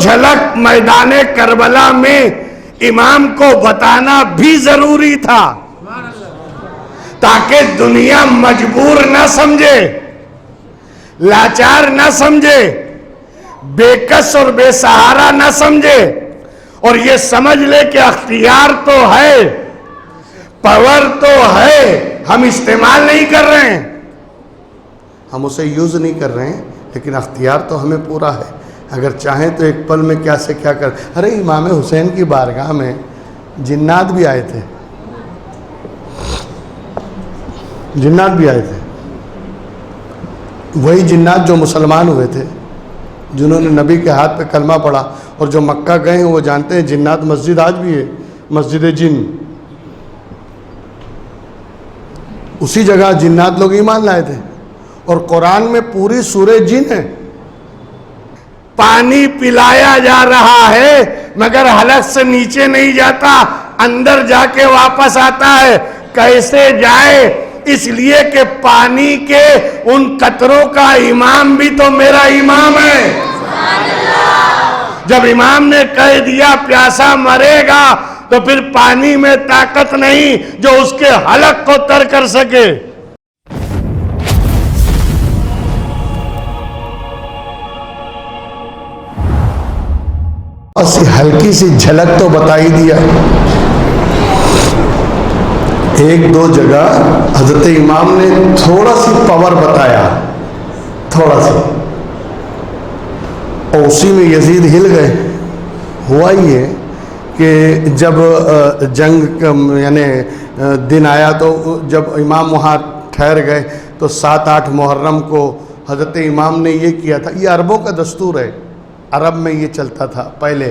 झलक मैदाने करबला में इमाम को बताना भी जरूरी था, ताकि दुनिया मजबूर ना समझे, लाचार ना समझे, बेकस और बेसहारा ना समझे, और ये समझ ले कि अख्तियार तो है, पावर तो है, हम इस्तेमाल नहीं कर रहे हैं, हम उसे यूज नहीं कर रहे हैं, लेकिन अख्तियार तो हमें पूरा है। अगर चाहें तो एक पल में क्या से क्या कर। अरे इमाम हुसैन की बारगाह में जिन्नात भी आए थे, जिन्नात भी आए थे, वही जिन्नात जो मुसलमान हुए थे, जिन्होंने नबी के हाथ पे कलमा पढ़ा, और जो मक्का गए हैं वो जानते हैं जिन्नात मस्जिद आज भी है, मस्जिद जिन, उसी जगह जिन्नात लोग ईमान लाए थे। और कुरान में पूरी सूरह जिन है। पानी पिलाया जा रहा है मगर हलक से नीचे नहीं जाता, अंदर जाके वापस आता है। कैसे जाए? इसलिए कि पानी के उन कतरों का इमाम भी तो मेरा इमाम है। जब इमाम ने कह दिया प्यासा मरेगा, तो फिर पानी में ताकत नहीं जो उसके हलक को तर कर सके। ऐसी हल्की सी झलक तो बता ही दिया। एक दो जगह हजरत इमाम ने थोड़ा सी पावर बताया, थोड़ा सा, और उसी में यजीद हिल गए। हुआ ये कि जब जंग यानी दिन आया, तो जब इमाम वहाँ ठहर गए, तो 7-8 मुहर्रम को हजरत इमाम ने ये किया था। ये अरबों का दस्तूर है, अरब में ये चलता था पहले।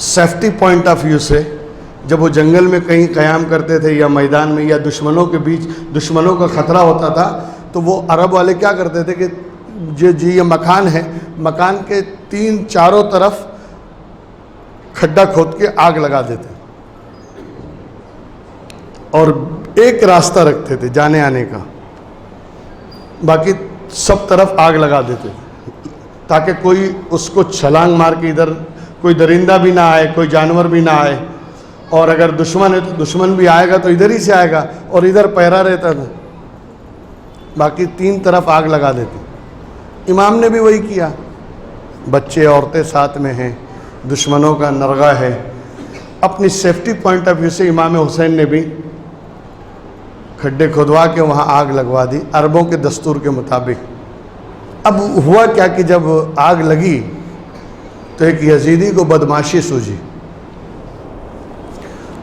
सेफ्टी पॉइंट ऑफ व्यू से जब वो जंगल में कहीं क़याम करते थे या मैदान में या दुश्मनों के बीच, दुश्मनों का ख़तरा होता था, तो वो अरब वाले क्या करते थे कि जो ये मकान है, मकान के 3 चारों तरफ खड्डा खोद के आग लगा देते और एक रास्ता रखते थे जाने आने का, बाकी सब तरफ आग लगा देते थे ताकि कोई उसको छलांग मार के इधर कोई दरिंदा भी ना आए, कोई जानवर भी ना आए, और अगर दुश्मन है तो दुश्मन भी आएगा तो इधर ही से आएगा, और इधर पहरा रहता था। बाकी 3 तरफ आग लगा देते। इमाम ने भी वही किया। बच्चे औरतें साथ में हैं, दुश्मनों का नरगा है। अपनी सेफ्टी पॉइंट ऑफ व्यू से इमाम हुसैन ने भी खड्डे खुदवा के वहाँ आग लगवा दी, अरबों के दस्तूर के मुताबिक। अब हुआ क्या कि जब आग लगी तो एक यजीदी को बदमाशी सूझी।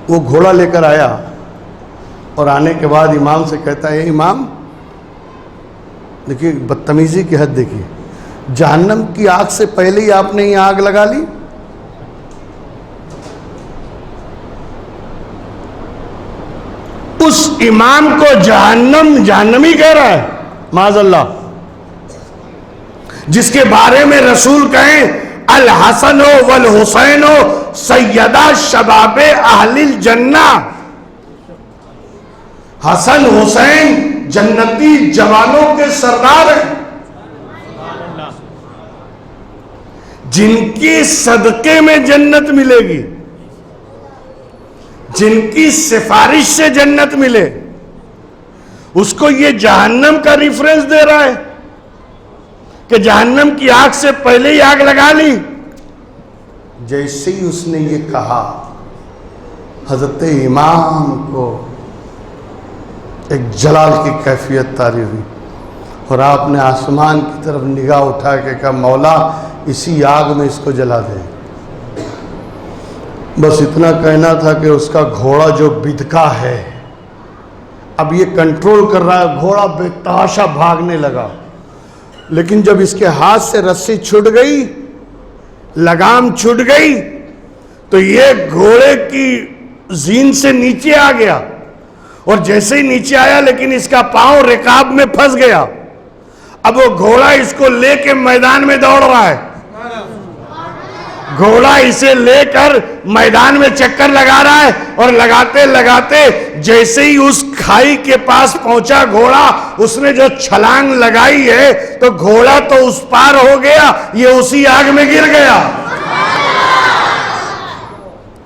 वो घोड़ा लेकर आया और आने के बाद इमाम से कहता है, इमाम देखिए बदतमीजी की हद देखिए, जहन्नम की आग से पहले ही आपने ये आग लगा ली। उस इमाम को जहन्नमी कह रहा है, माज़अल्लाह, जिसके बारे में रसूल कहें अल हसन वल हुसैन सैयदा शबाबे अहलिल जन्ना। हसन हुसैन जन्नती जवानों के सरदार हैं, जिनकी सदके में जन्नत मिलेगी, जिनकी सिफारिश से जन्नत मिले, उसको ये जहन्नम का रेफरेंस दे रहा है कि जहन्नम की आग से पहले ही आग लगा ली। जैसे ही उसने ये कहा, हजरत इमाम को एक जलाल की कैफियत तारी हुई और आपने आसमान की तरफ निगाह उठा के कहा, मौला इसी आग में इसको जला दे। बस इतना कहना था कि उसका घोड़ा जो बिदका है, अब ये कंट्रोल कर रहा है, घोड़ा बेतहाशा भागने लगा। लेकिन जब इसके हाथ से रस्सी छूट गई, लगाम छूट गई, तो ये घोड़े की जीन से नीचे आ गया, और जैसे ही नीचे आया लेकिन इसका पांव रिकाब में फंस गया। अब वो घोड़ा इसको लेके मैदान में दौड़ रहा है। घोड़ा इसे लेकर मैदान में चक्कर लगा रहा है, और लगाते लगाते जैसे ही उस खाई के पास पहुंचा घोड़ा, उसने जो छलांग लगाई है तो घोड़ा तो उस पार हो गया, ये उसी आग में गिर गया।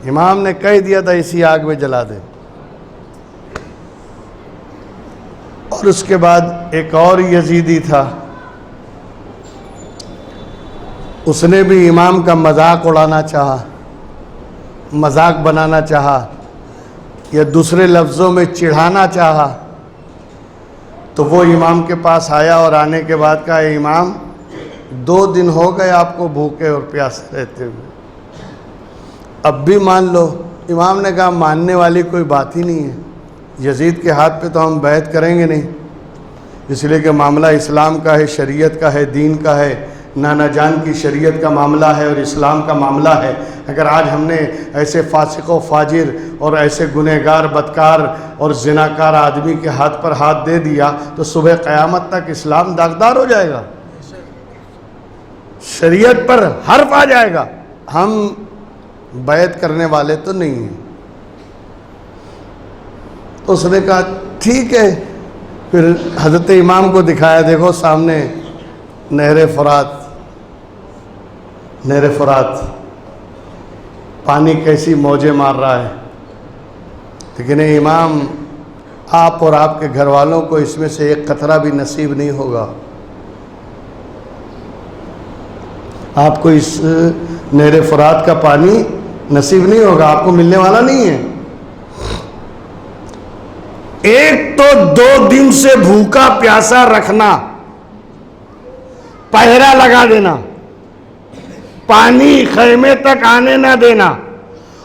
इमाम ने कह दिया था इसी आग में जला दे। और उसके बाद एक और यजीदी था, उसने भी इमाम का मजाक उड़ाना चाहा, मजाक बनाना चाहा, या दूसरे लफ्ज़ों में चिढ़ाना चाहा। तो वो इमाम के पास आया और आने के बाद कहा, इमाम 2 दिन हो गए आपको भूखे और प्यासे रहते हुए, अब भी मान लो। इमाम ने कहा, मानने वाली कोई बात ही नहीं है, यजीद के हाथ पे तो हम बैत करेंगे नहीं, इसलिए कि मामला इस्लाम का है, शरीयत का है, दीन का है, नाना जान की शरीयत का मामला है और इस्लाम का मामला है। अगर आज हमने ऐसे फासिक व फाजिर और ऐसे गुनहगार, बदकार और जिनाकार आदमी के हाथ पर हाथ दे दिया तो सुबह क़यामत तक इस्लाम दागदार हो जाएगा, शरीयत पर हर्फ आ जाएगा। हम बैत करने वाले तो नहीं हैं। तो उसने कहा ठीक है। फिर हज़रत इमाम को दिखाया, देखो सामने नहर फुरात, नहर फुरात, पानी कैसी मौजें मार रहा है। लेकिन इमाम, आप और आपके घर वालों को इसमें से एक कतरा भी नसीब नहीं होगा, आपको इस नहर फुरात का पानी नसीब नहीं होगा, आपको मिलने वाला नहीं है। एक तो 2 दिन से भूखा प्यासा रखना, पहरा लगा देना, पानी खैमे तक आने ना देना,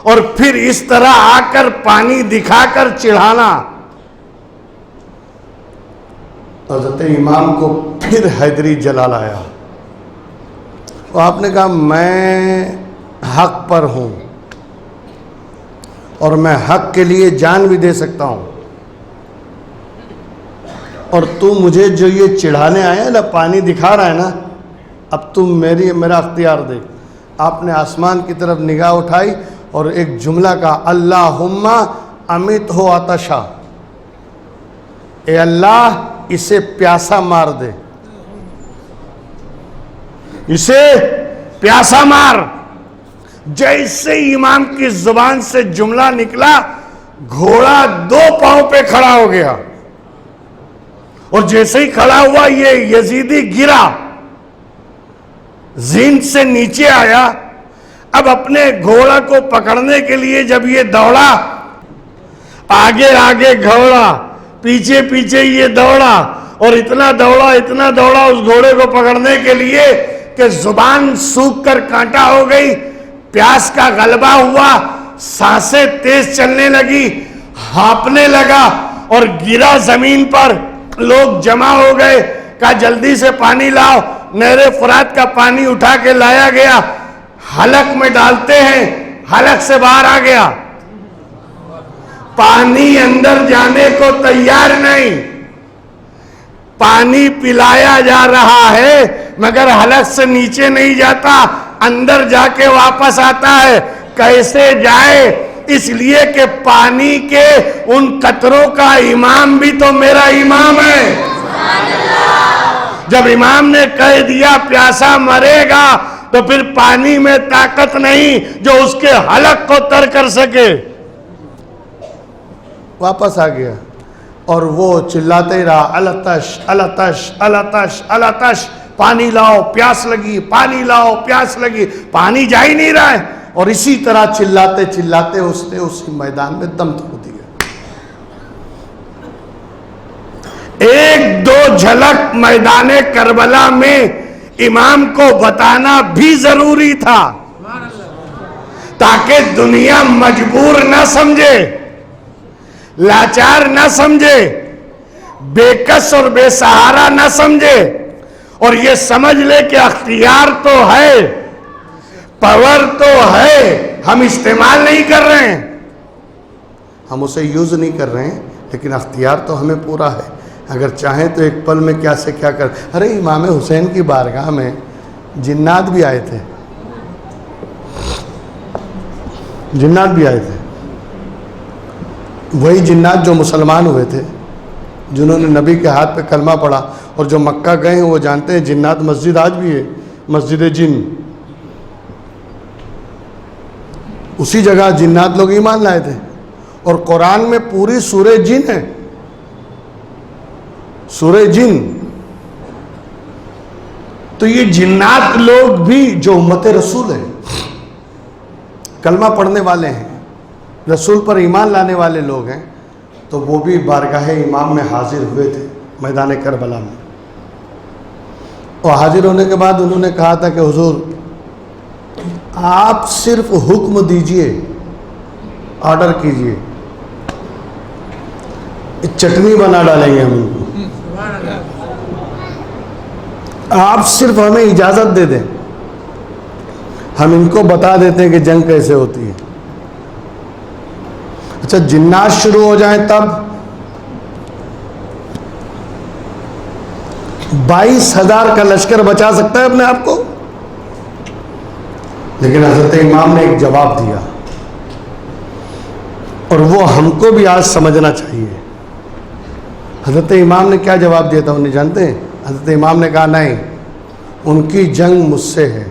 और फिर इस तरह आकर पानी दिखाकर चिढ़ाना। हज़रत इमाम को फिर हैदरी जलाल आया। तो आपने कहा, मैं हक पर हूं और मैं हक के लिए जान भी दे सकता हूं, और तू मुझे जो ये चिढ़ाने आया ना, पानी दिखा रहा है ना, अब तुम मेरा अख्तियार देख। आपने आसमान की तरफ निगाह उठाई और एक जुमला का, अल्लाहुम्मा अमित हो आतशा, ए अल्लाह इसे प्यासा मार दे, इसे प्यासा मार। जैसे इमाम की जुबान से जुमला निकला, घोड़ा 2 पांव पे खड़ा हो गया, और जैसे ही खड़ा हुआ ये यजीदी गिरा, जीन से नीचे आया। अब अपने घोड़ा को पकड़ने के लिए जब ये दौड़ा, आगे आगे घोड़ा, पीछे पीछे ये दौड़ा, और इतना दौड़ा उस घोड़े को पकड़ने के लिए कि जुबान सूख कर कांटा हो गई, प्यास का गलबा हुआ, सांसें तेज चलने लगी, हाँफने लगा और गिरा जमीन पर। लोग जमा हो गए, कहा जल्दी से पानी लाओ। नहर फुरात का पानी उठा के लाया गया, हलक में डालते हैं, हलक से बाहर आ गया, पानी अंदर जाने को तैयार नहीं। पानी पिलाया जा रहा है मगर हलक से नीचे नहीं जाता, अंदर जाके वापस आता है। कैसे जाए? इसलिए कि पानी के उन कतरों का इमाम भी तो मेरा इमाम है। जब इमाम ने कह दिया प्यासा मरेगा, तो फिर पानी में ताकत नहीं जो उसके हलक को तर कर सके। वापस आ गया और वो चिल्लाते ही रहा, अलतश अलतश अलतश अलतश, पानी लाओ प्यास लगी, पानी लाओ प्यास लगी। पानी जा ही नहीं रहा है, और इसी तरह चिल्लाते चिल्लाते उसने उसी मैदान में दम तोड़ दिया। एक दो झलक मैदाने करबला में इमाम को बताना भी जरूरी था, ताकि दुनिया मजबूर ना समझे, लाचार ना समझे, बेकस और बेसहारा ना समझे, और ये समझ ले कि अख्तियार तो है, पावर तो है, हम इस्तेमाल नहीं कर रहे हैं, हम उसे यूज नहीं कर रहे हैं, लेकिन अख्तियार तो हमें पूरा है। अगर चाहें तो एक पल में क्या से क्या कर। अरे इमाम हुसैन की बारगाह में जिन्नात भी आए थे। जिन्नात भी आए थे, वही जिन्नात जो मुसलमान हुए थे, जिन्होंने नबी के हाथ पे कलमा पढ़ा, और जो मक्का गए हैं वो जानते हैं जिन्नात मस्जिद आज भी है, मस्जिद जिन। उसी जगह जिन्नात लोग ईमान लाए थे, और कुरान में पूरी सूरह जिन है, सूरह जिन। तो ये जिन्नात लोग भी जो उम्मत रसूल है, कलमा पढ़ने वाले हैं, रसूल पर ईमान लाने वाले लोग हैं, तो वो भी बारगाह इमाम में हाजिर हुए थे मैदान करबला में। और हाजिर होने के बाद उन्होंने कहा था कि हुजूर आप सिर्फ हुक्म दीजिए, ऑर्डर कीजिए, चटनी बना डालेंगे हम इनको, आप सिर्फ हमें इजाज़त दे दें, हम इनको बता देते हैं कि जंग कैसे होती है। अच्छा, जिन्नात शुरू हो जाए तब 22,000 का लश्कर बचा सकता है अपने आप को? लेकिन हजरत इमाम ने एक जवाब दिया, और वो हमको भी आज समझना चाहिए। हजरत इमाम ने क्या जवाब दिया था, उन्हें जानते हैं? हजरत इमाम ने कहा नहीं, उनकी जंग मुझसे है,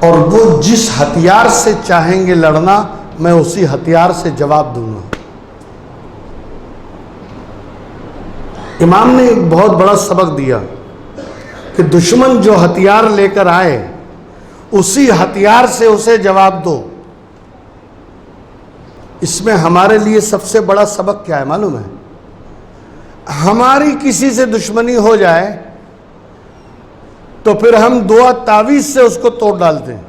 और वो जिस हथियार से चाहेंगे लड़ना, मैं उसी हथियार से जवाब दूंगा। इमाम ने एक बहुत बड़ा सबक दिया कि दुश्मन जो हथियार लेकर आए, उसी हथियार से उसे जवाब दो। इसमें हमारे लिए सबसे बड़ा सबक क्या है मालूम है? हमारी किसी से दुश्मनी हो जाए तो फिर हम दुआ तावीज से उसको तोड़ डालते हैं।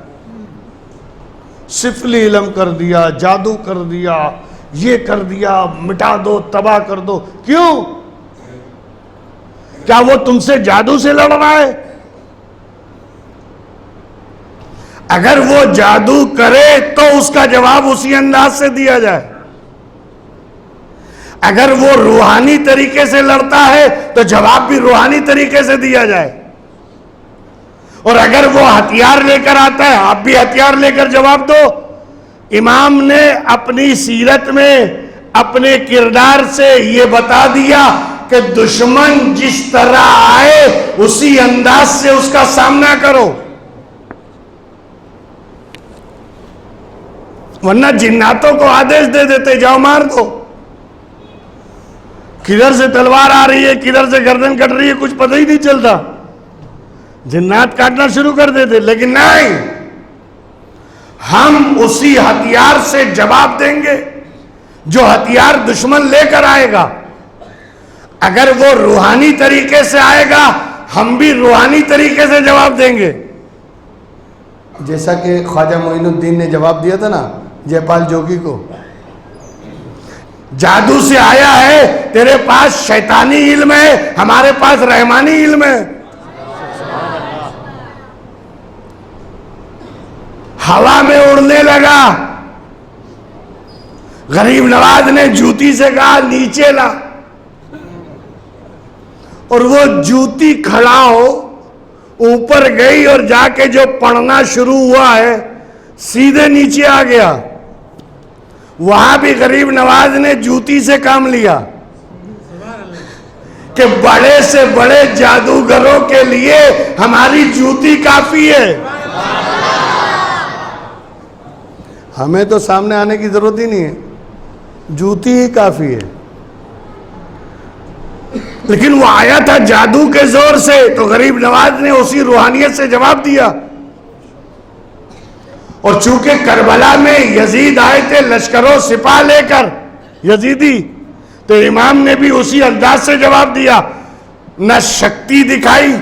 सिफली इलम कर दिया, जादू कर दिया, ये कर दिया, मिटा दो, तबाह कर दो। क्यों? क्या वो तुमसे जादू से लड़ रहा है? अगर वो जादू करे तो उसका जवाब उसी अंदाज से दिया जाए। अगर वो रूहानी तरीके से लड़ता है तो जवाब भी रूहानी तरीके से दिया जाए। और अगर वो हथियार लेकर आता है, आप भी हथियार लेकर जवाब दो। इमाम ने अपनी सीरत में अपने किरदार से ये बता दिया कि दुश्मन जिस तरह आए उसी अंदाज से उसका सामना करो, वरना जिन्नातों को आदेश दे देते जाओ मार दो। किधर से तलवार आ रही है, किधर से गर्दन कट रही है, कुछ पता ही नहीं चलता, जिन्नात काटना शुरू कर देते। लेकिन नहीं, हम उसी हथियार से जवाब देंगे जो हथियार दुश्मन लेकर आएगा। अगर वो रूहानी तरीके से आएगा, हम भी रूहानी तरीके से जवाब देंगे। जैसा कि ख्वाजा मोइनुद्दीन ने जवाब दिया था ना जयपाल जोगी को, जादू से आया है, तेरे पास शैतानी इल्म है, हमारे पास रहमानी इल्म है। हवा में उड़ने लगा, गरीब नवाज ने जूती से कहा नीचे ला, और वो जूती खड़ा हो ऊपर गई और जाके जो पढ़ना शुरू हुआ है सीधे नीचे आ गया। वहां भी गरीब नवाज ने जूती से काम लिया कि बड़े से बड़े जादूगरों के लिए हमारी जूती काफी है, हमें तो सामने आने की जरूरत ही नहीं है, जूती ही काफी है। लेकिन वो आया था जादू के जोर से, तो गरीब नवाज ने उसी रूहानियत से जवाब दिया। और चूंकि करबला में यजीद आए थे लश्करों सिपाह लेकर यजीदी, तो इमाम ने भी उसी अंदाज से जवाब दिया। न शक्ति दिखाई,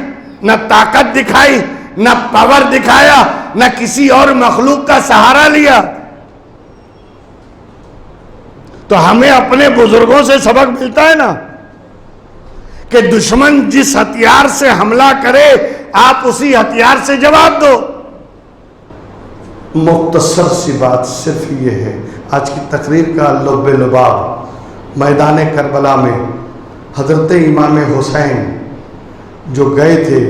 न ताकत दिखाई, न पावर दिखाया, न किसी और मखलूक का सहारा लिया। तो हमें अपने बुजुर्गों से सबक मिलता है ना कि दुश्मन जिस हथियार से हमला करे आप उसी हथियार से जवाब दो। मुख्तसर सी बात सिर्फ ये है, आज की तकरीर का लुब्बे लुबाब मैदान करबला में हजरत इमाम हुसैन जो गए थे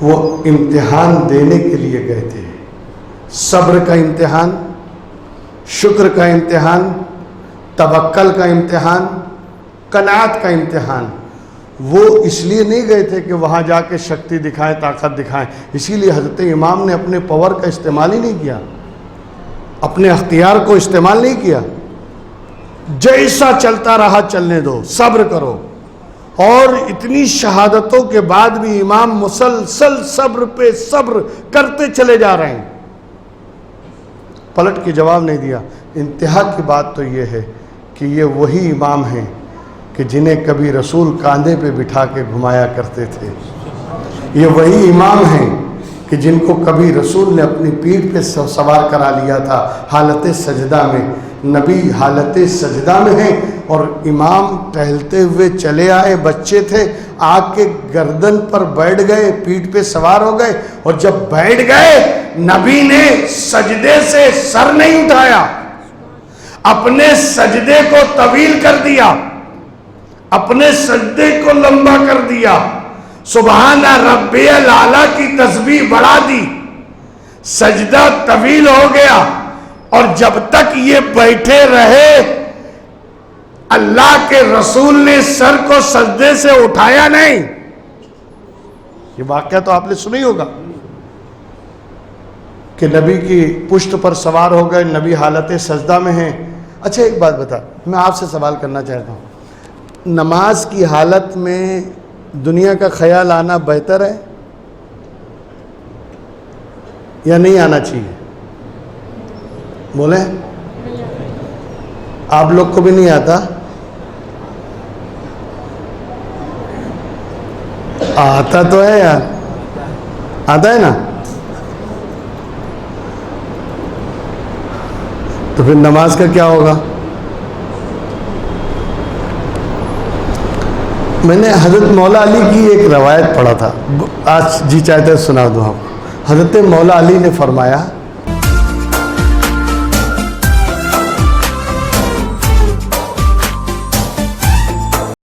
वो इम्तिहान देने के लिए गए थे। सब्र का इम्तिहान, शुक्र का इम्तिहान, तवक्कल का इम्तिहान, कनात का इम्तिहान। वो इसलिए नहीं गए थे कि वहाँ जाके शक्ति दिखाएं, ताकत दिखाएं। इसीलिए हज़रत इमाम ने अपने पावर का इस्तेमाल ही नहीं किया, अपने अख्तियार को इस्तेमाल नहीं किया। जैसा चलता रहा चलने दो, सब्र करो। और इतनी शहादतों के बाद भी इमाम मुसलसल सब्र पे सब्र करते चले जा रहे हैं, पलट के जवाब नहीं दिया। इंतहा की बात तो ये है कि ये वही इमाम हैं कि जिन्हें कभी रसूल कांधे पे बिठा के घुमाया करते थे। ये वही इमाम हैं कि जिनको कभी रसूल ने अपनी पीठ पे सवार करा लिया था हालत सजदा में। नबी हालत सजदा में हैं और इमाम टहलते हुए चले आए, बच्चे थे, आके गर्दन पर बैठ गए, पीठ पे सवार हो गए। और जब बैठ गए, नबी ने सजदे से सर नहीं उठाया, अपने सजदे को तवील कर दिया, अपने सजदे को लंबा कर दिया, सुबहाना रब्बियल आला की तस्बीह बढ़ा दी, सजदा तवील हो गया। और जब तक ये बैठे रहे, अल्लाह के रसूल ने सर को सजदे से उठाया नहीं। ये वाकया तो आपने सुना ही होगा कि नबी की पुष्ट पर सवार हो गए, नबी हालत सजदा में हैं। अच्छा एक बात बता, मैं आपसे सवाल करना चाहता हूँ, नमाज की हालत में दुनिया का ख्याल आना बेहतर है या नहीं आना चाहिए? बोले, आप लोग को भी नहीं आता? आता तो है यार, आता है ना? तो फिर नमाज का क्या होगा? मैंने हज़रत मौला अली की एक रवायत पढ़ा था, आज जी चाहते सुना दूँ आपको। हज़रत मौला अली ने फरमाया